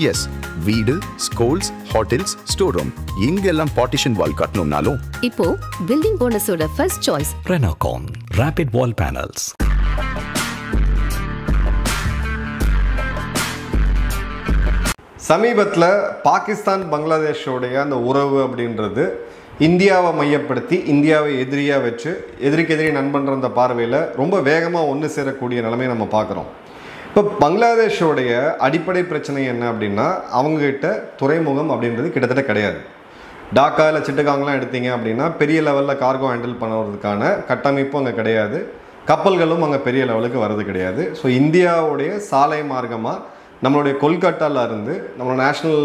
S, வீடு, schools, hotels, store room இங்கெல்லாம் partition wall கட்டணும்னாலும் இப்போ பில்டிங் ஓனர்ஸோட first choice Renocon Rapid Wall Panels. சமீபத்தில் பாகிஸ்தான் பங்களாதேஷோடைய அந்த உறவு அப்படின்றது இந்தியாவை மையப்படுத்தி இந்தியாவை எதிரியாக வச்சு எதிரிக்கு எதிரி நண்பன்ற பார்வையில் ரொம்ப வேகமாக ஒன்று சேரக்கூடிய நிலைமையை நம்ம பார்க்குறோம். இப்போ பங்களாதேஷோடைய அடிப்படை பிரச்சனை என்ன அப்படின்னா அவங்ககிட்ட துறைமுகம் அப்படின்றது கிட்டத்தட்ட கிடையாது. டாக்காவில் சிட்டுகாங்கெலாம் எடுத்தீங்க அப்படின்னா பெரிய லெவலில் கார்கோ ஹேண்டில் பண்ணுறதுக்கான கட்டமைப்பும் அங்கே கிடையாது, கப்பல்களும் அங்கே பெரிய லெவலுக்கு வர்றது கிடையாது. ஸோ இந்தியாவுடைய சாலை மார்க்கமாக நம்மளுடைய கொல்கட்டாவில் இருந்து நம்மளோட நேஷ்னல்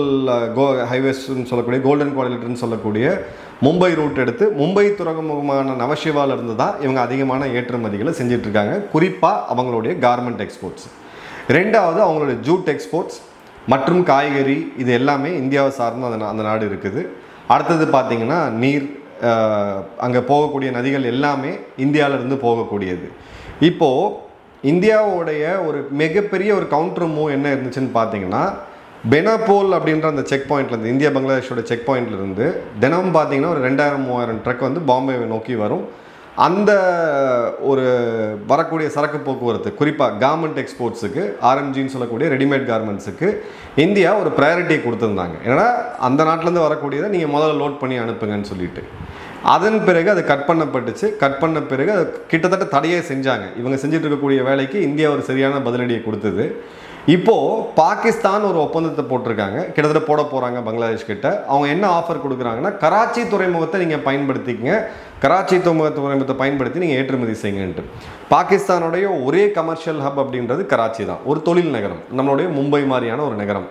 ஹைவேஸ்ன்னு சொல்லக்கூடிய கோல்டன் குவாலிட்டர்னு சொல்லக்கூடிய மும்பை ரூட் எடுத்து மும்பை துறைமுகமான நவசிவாவில் இருந்து தான் இவங்க அதிகமான ஏற்றுமதிகளை செஞ்சிட்ருக்காங்க, குறிப்பாக அவங்களுடைய கார்மெண்ட் எக்ஸ்போர்ட்ஸ். ரெண்டாவது அவங்களுடைய ஜூட் எக்ஸ்போர்ட்ஸ் மற்றும் காய்கறி, இது எல்லாமே இந்தியாவை சார்ந்து அந்த நாடு இருக்குது. அடுத்தது பார்த்திங்கன்னா நீர், அங்கே போகக்கூடிய நதிகள் எல்லாமே இந்தியாவிலேருந்து போகக்கூடியது. இப்போது இந்தியாவுடைய ஒரு மிகப்பெரிய ஒரு கவுண்டர் மூவ் என்ன இருந்துச்சுன்னு பார்த்தீங்கன்னா, பெனாபோல் அப்படின்ற அந்த செக் பாயிண்ட்லேருந்து, இந்தியா பங்களாதேஷோட செக் பாயிண்ட்லேருந்து தினமும் பார்த்தீங்கன்னா ஒரு 2000-3000 ட்ரக் வந்து பாம்பேவை நோக்கி வரும். அந்த ஒரு வரக்கூடிய சரக்கு போக்குவரத்து, குறிப்பாக கார்மெண்ட் எக்ஸ்போர்ட்ஸுக்கு, ஆர்எம்ஜின்னு சொல்லக்கூடிய ரெடிமேட் கார்மெண்ட்ஸுக்கு இந்தியா ஒரு ப்ரையாரிட்டி கொடுத்துருந்தாங்க. ஏன்னா அந்த நாட்டிலேருந்து வரக்கூடியதை நீங்கள் முதல்ல லோட் பண்ணி அனுப்புங்கன்னு சொல்லிட்டு. அதன் பிறகு அது கட் பண்ணப்பட்டுச்சு. கட் பண்ண பிறகு அது கிட்டத்தட்ட தடையே செஞ்சாங்க. இவங்க செஞ்சுட்டு இருக்கக்கூடிய வேலைக்கு இந்தியா ஒரு சரியான பதிலடியை கொடுத்தது. இப்போது பாகிஸ்தான் ஒரு ஒப்பந்தத்தை போட்டிருக்காங்க, கிட்டத்தட்ட போட போகிறாங்க பங்களாதேஷ் கிட்ட. அவங்க என்ன ஆஃபர் கொடுக்குறாங்கன்னா, கராச்சி துறைமுகத்தை நீங்கள் பயன்படுத்திக்கங்க, கராச்சி துறைமுகத்தை பயன்படுத்தி நீங்கள் ஏற்றுமதி செய்யுங்கன்ட்டு. பாகிஸ்தானுடைய ஒரே கமர்ஷியல் ஹப் அப்படின்றது கராச்சி தான், ஒரு தொழில் நகரம், நம்மளுடைய மும்பை மாதிரியான ஒரு நகரம்.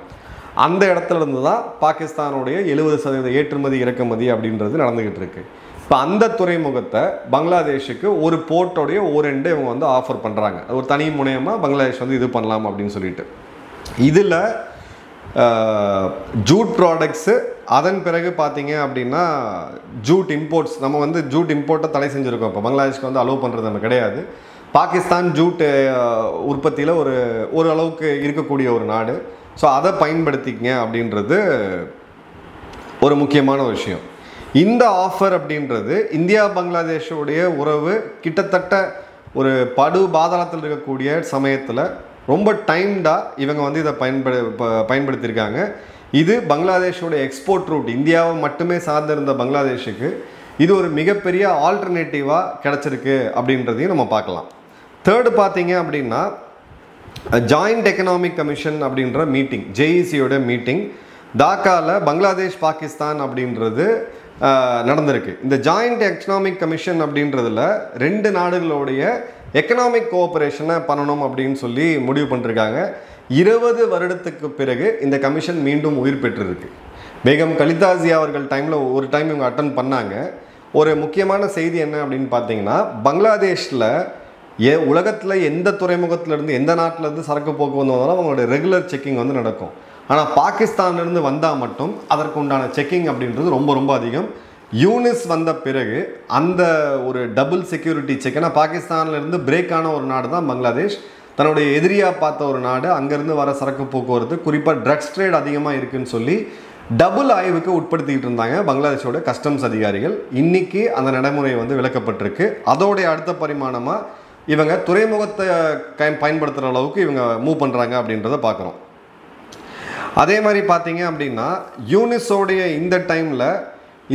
அந்த இடத்துல இருந்து தான் பாகிஸ்தானுடைய 70% ஏற்றுமதி இறக்குமதி அப்படின்றது நடந்துக்கிட்டு இருக்கு. இப்போ அந்த துறைமுகத்தை பங்களாதேஷுக்கு ஒரு போர்ட்டோடைய ஒரு எண்டை இவங்க வந்து ஆஃபர் பண்ணுறாங்க. ஒரு தனி முனையமாக பங்களாதேஷ் வந்து இது பண்ணலாம் அப்படின்னு சொல்லிட்டு. இதில் ஜூட் ப்ராடக்ட்ஸு, அதன் பிறகு பார்த்தீங்க அப்படின்னா ஜூட் இம்போர்ட்ஸ், நம்ம வந்து ஜூட் இம்போர்ட்டை தடை செஞ்சுருக்கோம். இப்போ பங்களாதேஷ்க்கு வந்து அலோவ் பண்ணுறது நம்ம கிடையாது. பாகிஸ்தான் ஜூட் உற்பத்தியில் ஒரு அளவுக்கு இருக்கக்கூடிய ஒரு நாடு. ஸோ அதை பயன்படுத்திக்கங்க அப்படின்றது ஒரு முக்கியமான விஷயம். இந்த ஆஃபர் அப்படின்றது இந்தியா பங்களாதேஷோடைய உறவு கிட்டத்தட்ட ஒரு படு பாதாளத்தில் இருக்கக்கூடிய சமயத்தில் ரொம்ப டைம்டாக இவங்க வந்து இதை பயன்படுத்தியிருக்காங்க. இது பங்களாதேஷோட எக்ஸ்போர்ட் ரூட், இந்தியாவை மட்டுமே சார்ந்திருந்த பங்களாதேஷுக்கு இது ஒரு மிகப்பெரிய ஆல்டர்னேட்டிவாக கிடச்சிருக்கு அப்படின்றதையும் நம்ம பார்க்கலாம். தேர்டு பார்த்தீங்க அப்படின்னா ஜாயிண்ட் எக்கனாமிக் கமிஷன் அப்படின்ற மீட்டிங், ஜேஇசியோட மீட்டிங் டாக்காவில் பங்களாதேஷ் பாகிஸ்தான் அப்படின்றது நடந்திருக்கு. இந்த ஜாயிண்ட் எக்கனாமிக் கமிஷன் அப்படின்றதுல 2 நாடுகளுடைய எக்கனாமிக் கோஆப்ரேஷனை பண்ணணும் அப்படின்னு சொல்லி முடிவு பண்ணிருக்காங்க. 20 வருடத்துக்கு பிறகு இந்த கமிஷன் மீண்டும் உயிர் பெற்றிருக்கு. பேகம் கலிதா ஜியா அவர்கள் ஒரு டைம் இவங்க அட்டன் பண்ணாங்க. ஒரு முக்கியமான செய்தி என்ன அப்படின்னு பார்த்தீங்கன்னா, பங்களாதேஷில் உலகத்தில் எந்த துறைமுகத்திலேருந்து எந்த நாட்டிலேருந்து சரக்கு போக்குவரத்து வந்தாலும் அவங்களுடைய ரெகுலர் செக்கிங் வந்து நடக்கும். ஆனால் பாகிஸ்தான்லேருந்து வந்தால் மட்டும் அதற்கு உண்டான செக்கிங் அப்படின்றது ரொம்ப ரொம்ப அதிகம். யூனிஸ் வந்த பிறகு அந்த ஒரு டபுள் செக்யூரிட்டி செக், ஏன்னா பாகிஸ்தான்லேருந்து பிரேக் ஆன ஒரு நாடு தான் பங்களாதேஷ், தன்னுடைய எதிரியாக பார்த்த ஒரு நாடு, அங்கேருந்து வர சரக்கு போக்குவரத்து குறிப்பாக ட்ரக்ஸ் ட்ரேட் அதிகமாக இருக்குதுன்னு சொல்லி டபுள் ஆய்வுக்கு உட்படுத்திக்கிட்டு இருந்தாங்க பங்களாதேஷோட கஸ்டம்ஸ் அதிகாரிகள். இன்றைக்கி அந்த நடைமுறை வந்து விளக்கப்பட்டிருக்கு. அதோடைய அடுத்த பரிமாணமாக இவங்க துறைமுகத்தை பயன்படுத்துகிற அளவுக்கு இவங்க மூவ் பண்ணுறாங்க அப்படின்றத பார்க்குறோம். அதே மாதிரி பார்த்தீங்க அப்படின்னா யூனிஸோடைய இந்த டைமில்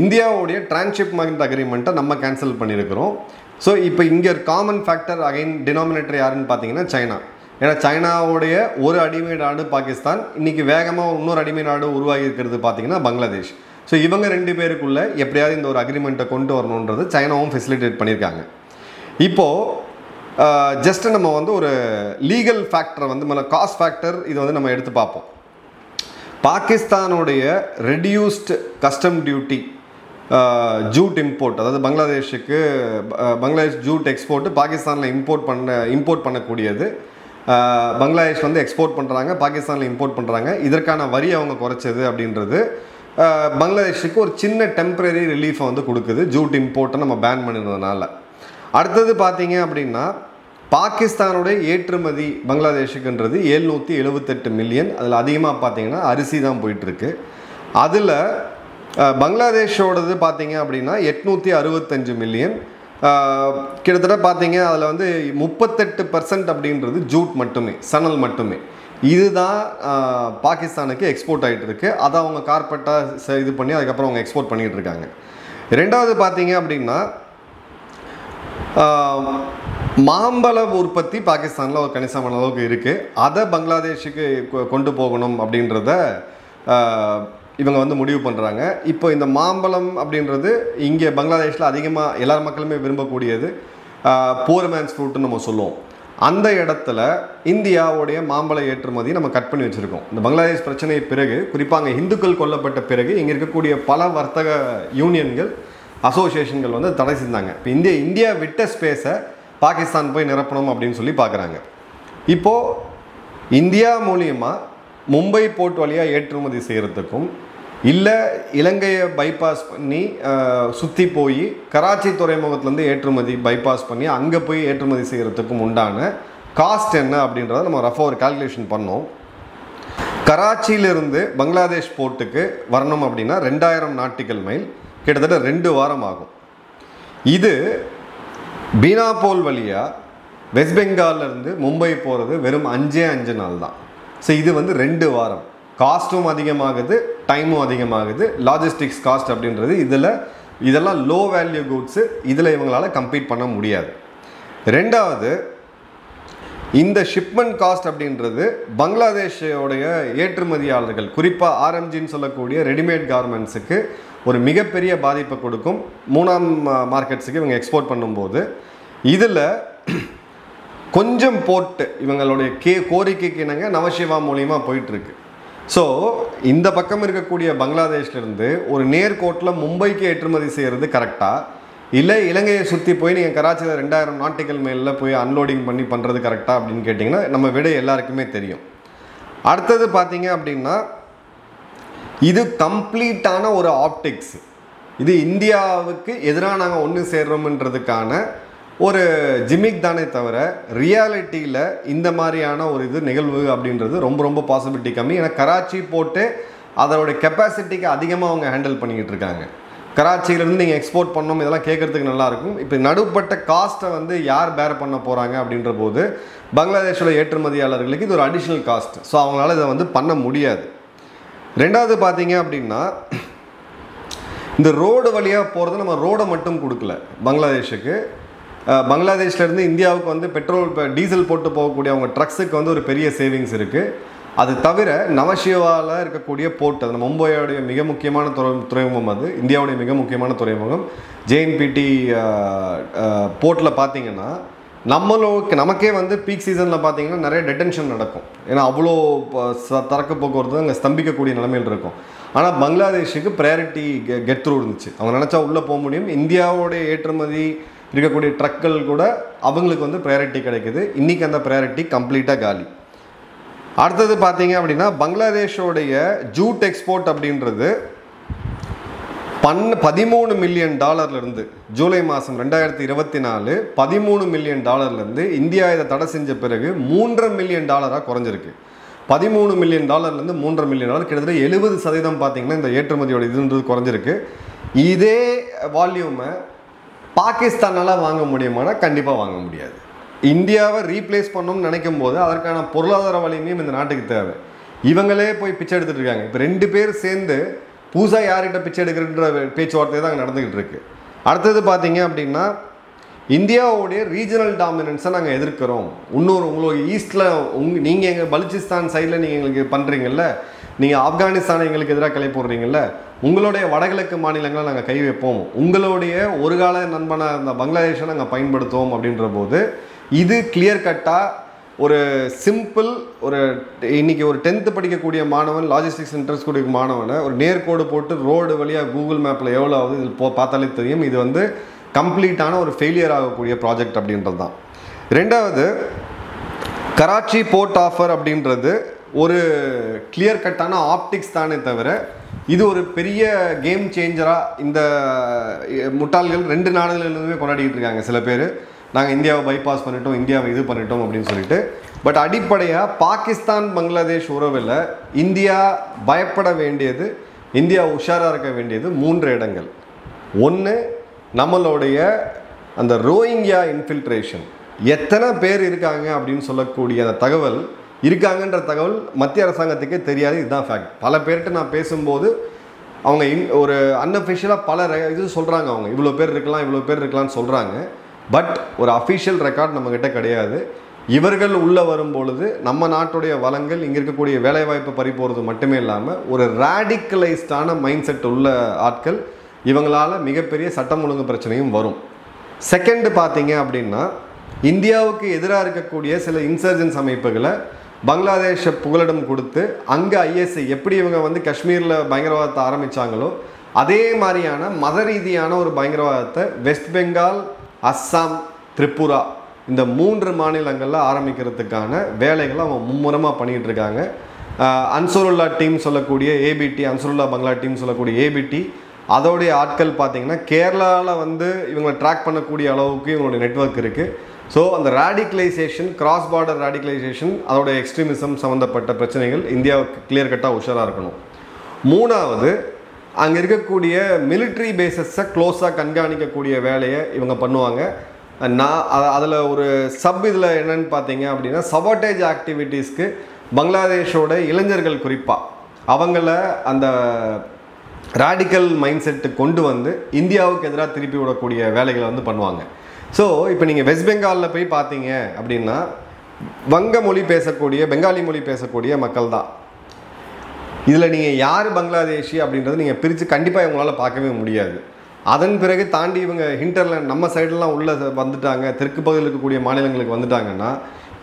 இந்தியாவுடைய டிரான்ஸ்ஷிப்மெண்ட் அக்ரிமெண்ட்டை நம்ம கேன்சல் பண்ணியிருக்கிறோம். ஸோ இப்போ இங்கே ஒரு காமன் ஃபேக்டர் அகைன் டினாமினேட்டர் யாருன்னு பார்த்தீங்கன்னா சைனா. ஏன்னா சைனாவுடைய ஒரு அடிமை நாடு பாகிஸ்தான், இன்றைக்கி வேகமாக இன்னொரு அடிமை நாடு உருவாகி இருக்கிறது பார்த்தீங்கன்னா பங்களாதேஷ். ஸோ இவங்க 2 பேருக்குள்ளே எப்படியாவது இந்த ஒரு அக்ரிமெண்ட்டை கொண்டு வரணுன்றது சைனாவும் ஃபெசிலிட்டேட் பண்ணியிருக்காங்க. இப்போது ஜஸ்ட்டு நம்ம வந்து ஒரு லீகல் ஃபேக்டரை வந்து காஸ்ட் ஃபேக்டர் இதை வந்து நம்ம எடுத்து பார்ப்போம். பாகிஸ்தானுடைய reduced custom duty jute import, அதாவது பங்களாதேஷ் ஜூட் எக்ஸ்போர்ட்டு பாகிஸ்தானில் இம்போர்ட் பண்ணக்கூடியது, பங்களாதேஷ் வந்து எக்ஸ்போர்ட் பண்ணுறாங்க, பாகிஸ்தானில் இம்போர்ட் பண்ணுறாங்க. இதற்கான வரி அவங்க குறைச்சது அப்படின்றது பங்களாதேஷுக்கு ஒரு சின்ன டெம்பரரி ரிலீஃபை வந்து கொடுக்குது, ஜூட் இம்போர்ட்டை நம்ம பேன் பண்ணிடுறதுனால. அடுத்தது பார்த்தீங்க அப்படின்னா பாகிஸ்தானுடைய ஏற்றுமதி பங்களாதேஷுக்குன்றது 778 மில்லியன். அதில் அதிகமாக பார்த்தீங்கன்னா அரிசி தான் போயிட்டுருக்கு. அதில் பங்களாதேஷோடது பார்த்தீங்க அப்படின்னா 865 மில்லியன். கிட்டத்தட்ட பார்த்தீங்க அதில் வந்து 38% அப்படின்றது ஜூட் மட்டுமே, சணல் மட்டுமே. இதுதான் பாகிஸ்தானுக்கு எக்ஸ்போர்ட் ஆகிட்டு இருக்கு. அதை அவங்க கார்பெட்டாக இது பண்ணி அதுக்கப்புறம் அவங்க எக்ஸ்போர்ட் பண்ணிகிட்டு இருக்காங்க. ரெண்டாவது பார்த்தீங்க அப்படின்னா மாம்பழ உற்பத்தி பாகிஸ்தானில் ஒரு கணிசமான அளவுக்கு இருக்குது. அதை பங்களாதேஷுக்கு கொண்டு போகணும் அப்படின்றத இவங்க வந்து முடிவு பண்ணுறாங்க. இப்போ இந்த மாம்பழம் அப்படின்றது இங்கே பங்களாதேஷில் அதிகமாக எல்லார் மக்களுமே விரும்பக்கூடியது, புவர் மேன்ஸ் ஃப்ரூட்டுன்னு நம்ம சொல்லுவோம். அந்த இடத்துல இந்தியாவுடைய மாம்பழ ஏற்றுமதி நம்ம கட் பண்ணி வச்சுருக்கோம். இந்த பங்களாதேஷ் பிரச்சனை பிறகு, குறிப்பாக அங்கே இந்துக்கள் கொல்லப்பட்ட பிறகு இங்கே இருக்கக்கூடிய பல வர்த்தக யூனியன்கள், அசோசியேஷன்கள் வந்து தடை செஞ்சாங்க. இப்போ இந்தியா விட்ட ஸ்பேஸை பாகிஸ்தான் போய் நிரப்பணும் அப்படின்னு சொல்லி பார்க்குறாங்க. இப்போது இந்தியா மூலியமாக மும்பை போர்ட் வழியாக ஏற்றுமதி செய்கிறதுக்கும், இல்லை இலங்கையை பைபாஸ் பண்ணி சுற்றி போய் கராச்சி துறைமுகத்துலேருந்து ஏற்றுமதி பைபாஸ் பண்ணி அங்கே போய் ஏற்றுமதி செய்கிறதுக்கும் உண்டான காஸ்ட் என்ன அப்படின்றத நம்ம ரஃபாக ஒரு கால்குலேஷன் பண்ணோம். கராச்சியிலிருந்து பங்களாதேஷ் போர்ட்டுக்கு வரணும் அப்படின்னா 2000 நாட்டிக்கல் மைல், கிட்டத்தட்ட 2 வாரம் ஆகும். இது பீனாபோல் வழியாக வெஸ்ட் பெங்காலிருந்து மும்பை போகிறது வெறும் 5 நாள் தான். ஸோ இது வந்து 2 வாரம். காஸ்ட்டும் அதிகமாகுது, டைமும் அதிகமாகுது. லாஜிஸ்டிக்ஸ் காஸ்ட் அப்படின்றது இதெல்லாம் லோ வேல்யூ கூட்ஸு, இதில் இவங்களால் கம்பீட் பண்ண முடியாது. ரெண்டாவது, இந்த ஷிப்மெண்ட் காஸ்ட் அப்படின்றது பங்களாதேஷோடைய ஏற்றுமதியாளர்கள், குறிப்பாக ஆர்எம்ஜின்னு சொல்லக்கூடிய ரெடிமேட் கார்மெண்ட்ஸுக்கு ஒரு மிகப்பெரிய பாதிப்பை கொடுக்கும். 3ஆம் மார்க்கெட்ஸுக்கு இவங்க எக்ஸ்போர்ட் பண்ணும்போது இதில் கொஞ்சம் போட்டு இவங்களுடைய கோரிக்கைக்கு இணங்க நவசிவா மூலியமாக போயிட்டுருக்கு. ஸோ இந்த பக்கம் இருக்கக்கூடிய பங்களாதேஷ்லேருந்து ஒரு நேர்கோட்டில் மும்பைக்கு ஏற்றுமதி செய்கிறது கரெக்டாக, இல்லை இலங்கையை சுற்றி போய் நீங்கள் கராச்சியில் 2000 நாட்டிக்கல் மைலில் போய் அன்லோடிங் பண்ணி பண்ணுறது கரெக்டாக அப்படின்னு கேட்டிங்கன்னா நம்ம விட எல்லாருக்குமே தெரியும். அடுத்தது பார்த்தீங்க அப்படின்னா இது கம்ப்ளீட்டான ஒரு ஆப்டிக்ஸ். இது இந்தியாவுக்கு எதிராக நாங்கள் ஒன்று சேர்றோம்ன்றதுக்கான ஒரு ஜிமிக் தானே தவிர ரியாலிட்டியில் இந்த மாதிரியான ஒரு நிகழ்வு அப்படின்றது ரொம்ப ரொம்ப பாசிபிலிட்டி கம்மி. ஏன்னா கராச்சி போட்டு அதோடைய கெப்பாசிட்டிக்கு அதிகமாக அவங்க ஹேண்டில் பண்ணிக்கிட்டு இருக்காங்க. கராச்சியிலேருந்து நீங்கள் எக்ஸ்போர்ட் பண்ணணும், இதெல்லாம் கேட்குறதுக்கு நல்லாயிருக்கும். இப்போ நடுப்பட்ட காஸ்ட்டை வந்து யார் பேர் பண்ண போகிறாங்க அப்படின்ற போது பங்களாதேஷோட ஏற்றுமதியாளர்களுக்கு இது ஒரு அடிஷ்னல் காஸ்ட். ஸோ அவங்களால இதை வந்து பண்ண முடியாது. ரெண்டாவது பார்த்தீங்க அப்படின்னா இந்த ரோடு வழியாக போகிறது, நம்ம ரோடை மட்டும் கொடுக்கல பங்களாதேஷுக்கு. பங்களாதேஷ்லேருந்து இந்தியாவுக்கு வந்து பெட்ரோல் டீசல் போட்டு போகக்கூடிய அவங்க ட்ரக்ஸுக்கு வந்து ஒரு பெரிய சேவிங்ஸ் இருக்குது. அது தவிர நவசிவாவில் இருக்கக்கூடிய போர்ட், அது மும்பையோடைய மிக முக்கியமான துறைமுகம், அது இந்தியாவுடைய மிக முக்கியமான துறைமுகம். ஜேஎன்பிடி போர்ட்டில் பார்த்தீங்கன்னா நமக்கே வந்து பீக் சீசனில் பார்த்தீங்கன்னா நிறைய டெட்டென்ஷன் நடக்கும். ஏன்னா அவ்வளோ சரக்கு போக்குவரத்து அங்கே ஸ்தம்பிக்கக்கூடிய நிலைமையில் இருக்கும். ஆனால் பங்களாதேஷுக்கு ப்ரையாரிட்டி கெட் த்ரூ இருந்துச்சு. அவங்க நினச்சா உள்ளே போக முடியும். இந்தியாவோடைய ஏற்றுமதி இருக்கக்கூடிய ட்ரக்கள் கூட அவங்களுக்கு வந்து ப்ரையாரிட்டி கிடைக்குது. இன்றைக்கி அந்த ப்ரையாரிட்டி கம்ப்ளீட்டாக காலி. அடுத்தது பார்த்தீங்க அப்படின்னா பங்களாதேஷோடைய ஜூட் எக்ஸ்போர்ட் அப்படின்றது $13 மில்லியன் ஜூலை மாதம் 2024 $13 மில்லியன் இந்தியா இதை தடை செஞ்ச பிறகு $3.5 மில்லியன் குறைஞ்சிருக்கு. $13 மில்லியன் $3.5 மில்லியன், கிட்டத்தட்ட 70% பார்த்தீங்கன்னா இந்த ஏற்றுமதியோட இதுன்றது குறைஞ்சிருக்கு. இதே வால்யூமை பாகிஸ்தானால் வாங்க முடியுமானா கண்டிப்பாக வாங்க முடியாது. இந்தியாவை ரீப்ளேஸ் பண்ணணும்னு நினைக்கும் போது அதற்கான பொருளாதார வலிமையும் இந்த நாட்டுக்கு தேவை. இவங்களே போய் பிச்சை எடுத்துகிட்டு இருக்காங்க. இப்போ 2 பேர் சேர்ந்து புதுசாக யார்கிட்ட பிச்சை எடுக்கிறன்ற பேச்சுவார்த்தை தான் அங்கே நடந்துக்கிட்டு இருக்கு. அடுத்தது பார்த்தீங்க அப்படின்னா இந்தியாவுடைய ரீஜனல் டாமினன்ஸை நாங்கள் எதிர்க்கிறோம். உங்களுக்கு ஈஸ்டில் நீங்கள் எங்கள் பலுச்சிஸ்தான் சைடில் நீங்கள் எங்களுக்கு பண்ணுறீங்கல்ல, நீங்கள் ஆப்கானிஸ்தானை எங்களுக்கு எதிராக கிளை போடுறீங்கல்ல, உங்களுடைய வடகிழக்கு மாநிலங்களை நாங்கள் கை வைப்போம், உங்களுடைய ஒரு கால நண்பனாக இந்த பங்களாதேஷை நாங்கள் பயன்படுத்துவோம் அப்படின்ற போது இது கிளியர் கட்டாக ஒரு சிம்பிள் இன்றைக்கி ஒரு 10th படிக்கக்கூடிய மாணவன், லாஜிஸ்டிக்ஸ் இன்ட்ரெஸ்ட் கூடிய மாணவனை ஒரு நேர்கோடு போட்டு ரோடு வழியாக கூகுள் மேப்பில் எவ்வளோ ஆகுது இதில் பார்த்தாலே தெரியும். இது வந்து கம்ப்ளீட்டான ஒரு ஃபெயிலியர் ஆகக்கூடிய ப்ராஜெக்ட் அப்படின்றது தான். ரெண்டாவது, கராச்சி போர்ட் ஆஃபர் அப்படின்றது ஒரு கிளியர் கட்டான ஆப்டிக்ஸ் தானே தவிர இது ஒரு பெரிய கேம் சேஞ்சராக இந்த முட்டாள்கள் 2 நாடுகளிலிருந்துமே கொண்டாடிக்கிட்டு இருக்காங்க. சில பேர் நாங்கள் இந்தியாவை பைபாஸ் பண்ணிட்டோம், இந்தியாவை இது பண்ணிட்டோம் அப்படின்னு சொல்லிட்டு. பட் அடிப்படையாக பாகிஸ்தான் பங்களாதேஷ் உறவில் இந்தியா பயப்பட வேண்டியது, இந்தியா உஷாராக இருக்க வேண்டியது 3 இடங்கள். ஒன்று, நம்மளுடைய அந்த ரோஹிங்கியா இன்ஃபில்ட்ரேஷன். எத்தனை பேர் இருக்காங்க அப்படின்னு சொல்லக்கூடிய அந்த தகவல், இருக்காங்கன்ற தகவல் மத்திய அரசாங்கத்துக்கே தெரியாது. இதுதான் ஃபேக்ட். பல பேர்கிட்ட நான் பேசும்போது அவங்க ஒரு அன்அஃபிஷியலாக பல இது சொல்கிறாங்க, அவங்க இவ்வளோ பேர் இருக்கலாம் இவ்வளோ பேர் இருக்கலாம்னு சொல்கிறாங்க. பட் ஒரு அஃபிஷியல் ரெக்கார்ட் நம்மக்கிட்ட கிடையாது. இவர்கள் உள்ளே வரும்பொழுது நம்ம நாட்டுடைய வளங்கள், இங்கே இருக்கக்கூடிய வேலைவாய்ப்பு பறிப்போகிறது மட்டுமே இல்லாமல் ஒரு ரேடிக்கலைஸ்டான மைண்ட் செட் உள்ள ஆட்கள், இவங்களால் மிகப்பெரிய சட்டம் ஒழுங்கு பிரச்சனையும் வரும். செகண்டு பார்த்தீங்க அப்படின்னா, இந்தியாவுக்கு எதிராக இருக்கக்கூடிய சில இன்சர்ஜென்ஸ் அமைப்புகளை பங்களாதேஷை புகலிடம் கொடுத்து அங்கே ஐஎஸ்ஐ எப்படி இவங்க வந்து காஷ்மீரில் பயங்கரவாதத்தை ஆரம்பித்தாங்களோ அதே மாதிரியான மத ரீதியான ஒரு பயங்கரவாதத்தை வெஸ்ட் பெங்கால், அஸ்ஸாம், திரிபுரா இந்த 3 மாநிலங்களில் ஆரம்பிக்கிறதுக்கான வேலைகளை அவங்க மும்முரமாக பண்ணிகிட்டு இருக்காங்க. அன்சருல்லா டீம் சொல்லக்கூடிய ஏபிடி, அன்சருல்லா பங்களா டீம் சொல்லக்கூடிய ஏபிடி, அதோடைய ஆட்கள் பார்த்திங்கன்னா கேரளாவில் வந்து இவங்களை ட்ராக் பண்ணக்கூடிய அளவுக்கு இவங்களுடைய நெட்வொர்க் இருக்குது. ஸோ அந்த ரேடிக்கலைசேஷன், கிராஸ் பார்டர் ரேடிக்கலைசேஷன், அதோடைய எக்ஸ்ட்ரீமிசம் சம்மந்தப்பட்ட பிரச்சனைகள் இந்தியாவுக்கு கிளியர் கட்டாக உஷாராக இருக்கணும். 3வது, அங்கே இருக்கக்கூடிய மிலிட்ரி பேஸஸை க்ளோஸாக கண்காணிக்கக்கூடிய வேலையை இவங்க பண்ணுவாங்க. அதில் ஒரு இதில் என்னென்னு பார்த்தீங்க அப்படின்னா, சபாட்டேஜ் ஆக்டிவிட்டீஸ்க்கு பங்களாதேஷோட இளைஞர்கள் குறிப்பாக அவங்கள அந்த ரேடிக்கல் மைண்ட் செட்டு கொண்டு வந்து இந்தியாவுக்கு எதிராக திருப்பி விடக்கூடிய வேலைகளை வந்து பண்ணுவாங்க. ஸோ இப்போ நீங்கள் வெஸ்ட் பெங்காலில் போய் பார்த்தீங்க அப்படின்னா வங்க மொழி பேசக்கூடிய, பெங்காலி மொழி பேசக்கூடிய மக்கள் தான். இதில் நீங்கள் யார் பங்களாதேஷி அப்படின்றது நீங்கள் பிரித்து கண்டிப்பாக இவங்களால் பார்க்கவே முடியாது. அதன் பிறகு தாண்டி இவங்க ஹிண்டர்லேண்ட் நம்ம சைடெலாம் உள்ளே வந்துட்டாங்க, தெற்கு பகுதியில் இருக்கக்கூடிய மாநிலங்களுக்கு வந்துட்டாங்கன்னா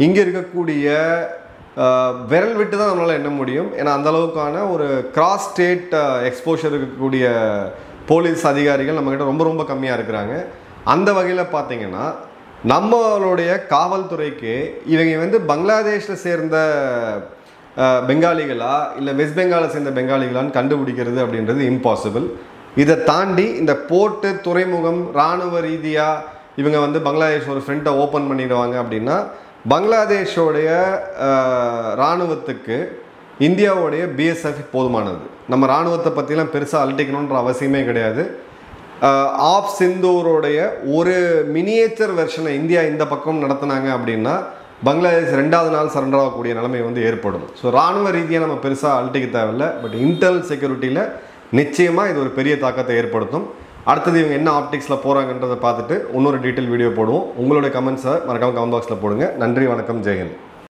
இங்கே இருக்கக்கூடிய விரல் விட்டு தான் நம்மளால் எண்ண முடியும். ஏன்னா அந்தளவுக்கான ஒரு கிராஸ் ஸ்டேட் எக்ஸ்போஷர் இருக்கக்கூடிய போலீஸ் அதிகாரிகள் நம்மக்கிட்ட ரொம்ப ரொம்ப கம்மியாக இருக்கிறாங்க. அந்த வகையில் பார்த்திங்கன்னா நம்மளுடைய காவல்துறைக்கு இவங்க வந்து பங்களாதேஷில் சேர்ந்த பெங்காலிகளா இல்லை வெஸ்ட் பெங்காலை சேர்ந்த பெங்காலிகளான்னு கண்டுபிடிக்கிறது அப்படின்றது இம்பாசிபிள். இதை தாண்டி இந்த போர்ட்டு, துறைமுகம், இராணுவ ரீதியாக இவங்க வந்து பங்களாதேஷ் ஒரு ஃப்ரண்ட்டை ஓப்பன் பண்ணிடுவாங்க அப்படின்னா பங்களாதேஷோடைய இராணுவத்துக்கு இந்தியாவுடைய பிஎஸ்எஃப் போதுமானது. நம்ம இராணுவத்தை பற்றிலாம் பெருசாக அலட்டிக்கணுன்ற அவசியமே கிடையாது. ஆஃப் சிந்தூரோடைய ஒரு மினியேச்சர் வெர்ஷனை இந்தியா இந்த பக்கம் நடத்தினாங்க அப்படின்னா பங்களாதேஷ் 2வது நாள் சரண்டர் ஆகக்கூடிய நிலைமை வந்து ஏற்படும். ஸோ இராணுவ ரீதியாக நம்ம பெருசாக அலட்டிக்க தேவையில்லை. பட் இன்டர்னல் செக்யூரிட்டியில் நிச்சயமாக இது ஒரு பெரிய தாக்கத்தை ஏற்படுத்தும். அடுத்தது இவங்க என்ன ஆப்டிக்ஸில் போகிறாங்கன்றதை பார்த்துட்டு இன்னொரு டீட்டெயில் வீடியோ போடுவோம். உங்களுடைய கமெண்ட்ஸை மறக்காமல் கமெண்ட் பாக்ஸில் போடுங்க. நன்றி, வணக்கம், ஜெயஹிந்த்.